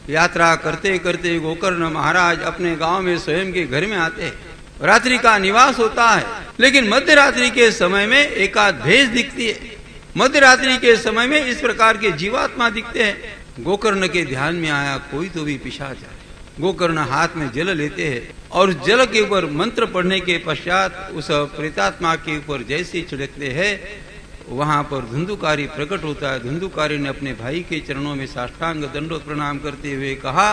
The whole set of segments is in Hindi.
यात्रा करते करते गोकर्ण महाराज अपने गांव में स्वयं के घर में आते हैं। रात्रि का निवास होता है, लेकिन मध्य रात्रि के समय में एकाध भेष दिखती है। मध्य रात्रि के समय में इस प्रकार के जीवात्मा दिखते हैं। गोकर्ण के ध्यान में आया कोई तो भी पिशाच है। गोकर्ण हाथ में जल लेते हैं और जल के ऊपर मंत्र पढ़ने के पश्चात उस प्रेतात्मा के ऊपर जैसे छिड़कते हैं, वहां पर धुंधुकारी प्रकट होता है। धुंधुकारी ने अपने भाई के चरणों में साष्टांग दंडोत प्रणाम करते हुए कहा,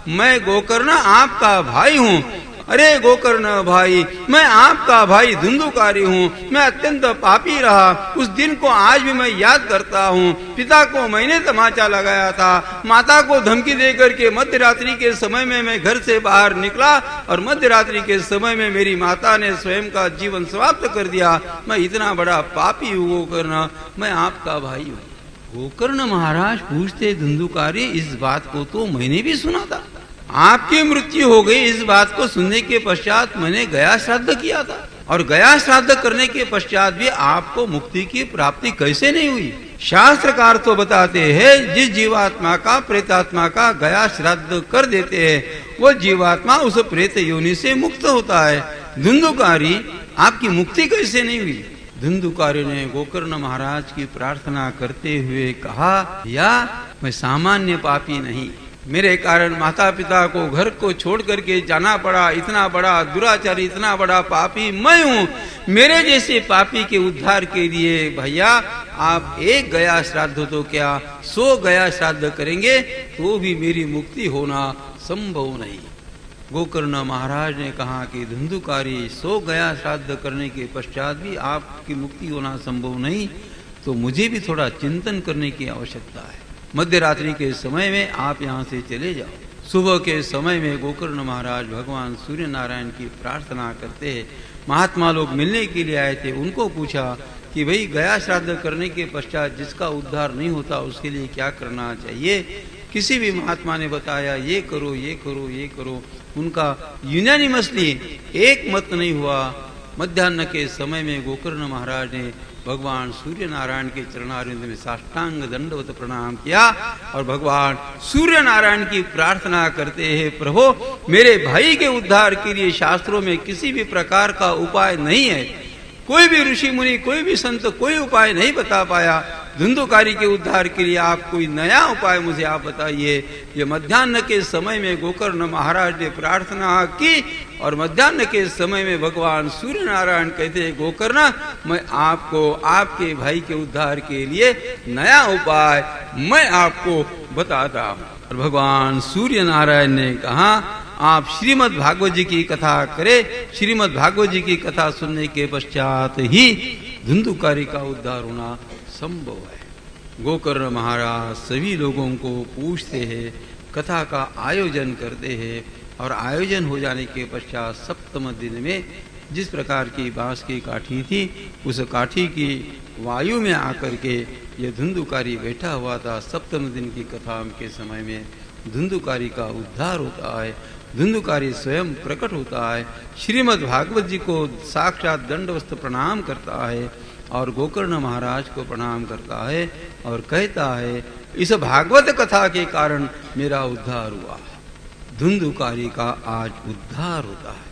मैं गोकर्ण आपका भाई हूँ। अरे गोकर्ण भाई, मैं आपका भाई धुंधुकारी हूँ। मैं अत्यंत पापी रहा। उस दिन को आज भी मैं याद करता हूँ। पिता को मैंने तमाचा लगाया था, माता को धमकी देकर के मध्य रात्रि के समय में मैं घर से बाहर निकला और मध्य रात्रि के समय में मेरी माता ने स्वयं का जीवन समाप्त कर दिया। मैं इतना बड़ा पापी हूँ गोकर्ण, मैं आपका भाई हूँ। गोकर्ण महाराज पूछते, धुंधुकारी, इस बात को तो मैंने भी सुना था। आपकी मृत्यु हो गई, इस बात को सुनने के पश्चात मैंने गया श्राद्ध किया था, और गया श्राद्ध करने के पश्चात भी आपको मुक्ति की प्राप्ति कैसे नहीं हुई? शास्त्रकार तो बताते हैं, जिस जीवात्मा का प्रेतात्मा का गया श्राद्ध कर देते हैं, वो जीवात्मा उस प्रेत योनि से मुक्त होता है। धुंधुकारी, आपकी मुक्ति कैसे नहीं हुई? धुंधुकारी ने गोकर्ण महाराज की प्रार्थना करते हुए कहा, या मैं सामान्य पापी नहीं, मेरे कारण माता पिता को घर को छोड़ करके जाना पड़ा। इतना बड़ा दुराचारी, इतना बड़ा पापी मैं हूँ। मेरे जैसे पापी के उद्धार के लिए भैया आप एक गया श्राद्ध तो क्या 100 गया श्राद्ध करेंगे तो भी मेरी मुक्ति होना संभव नहीं। गोकर्ण महाराज ने कहा कि धुंधुकारी, 100 गया श्राद्ध करने के पश्चात भी आपकी मुक्ति होना संभव नहीं, तो मुझे भी थोड़ा चिंतन करने की आवश्यकता है। मध्य रात्रि के समय में आप यहाँ से चले जाओ। सुबह के समय में गोकर्ण महाराज भगवान सूर्य नारायण की प्रार्थना करते हैं। महात्मा लोग मिलने के लिए आए थे, उनको पूछा कि भाई गया श्राद्ध करने के पश्चात जिसका उद्धार नहीं होता उसके लिए क्या करना चाहिए? किसी भी महात्मा ने बताया ये करो, ये करो, ये करो। उनका यूनानिमसली एक मत नहीं हुआ। मध्याह्न के समय में गोकर्ण महाराज ने भगवान सूर्य नारायण के चरणारविंद में साष्टांग दंडवत प्रणाम किया और भगवान सूर्य नारायण की प्रार्थना करते हैं, प्रभु मेरे भाई के उद्धार के लिए शास्त्रों में किसी भी प्रकार का उपाय नहीं है। कोई भी ऋषि मुनि, कोई भी संत कोई उपाय नहीं बता पाया। धुंधुकारी के उद्धार के लिए आप कोई नया उपाय मुझे आप बताइए। ये मध्याह्न के समय में गोकर्ण महाराज ने प्रार्थना की और मध्याह्न के समय में भगवान सूर्य नारायण कहते हैं, गोकर्ण मैं आपको आपके भाई के उद्धार के लिए नया उपाय मैं आपको बताता हूँ। और भगवान सूर्य नारायण ने कहा, आप श्रीमद् भागवत जी की कथा करें। श्रीमद् भागवत जी की कथा सुनने के पश्चात ही धुंधुकारी का उद्धार होना संभव है। गोकर्ण महाराज सभी लोगों को पूछते हैं, कथा का आयोजन करते हैं और आयोजन हो जाने के पश्चात सप्तम दिन में जिस प्रकार की बांस की काठी थी, उस काठी की वायु में आकर के ये धुंधुकारी बैठा हुआ था। सप्तम दिन की कथा के समय में धुंधुकारी का उद्धार होता है। धुंधुकारी स्वयं प्रकट होता है, श्रीमद् भागवत जी को साक्षात दंडवत प्रणाम करता है और गोकर्ण महाराज को प्रणाम करता है और कहता है, इस भागवत कथा के कारण मेरा उद्धार हुआ। धुंधुकारी का आज उद्धार होता है।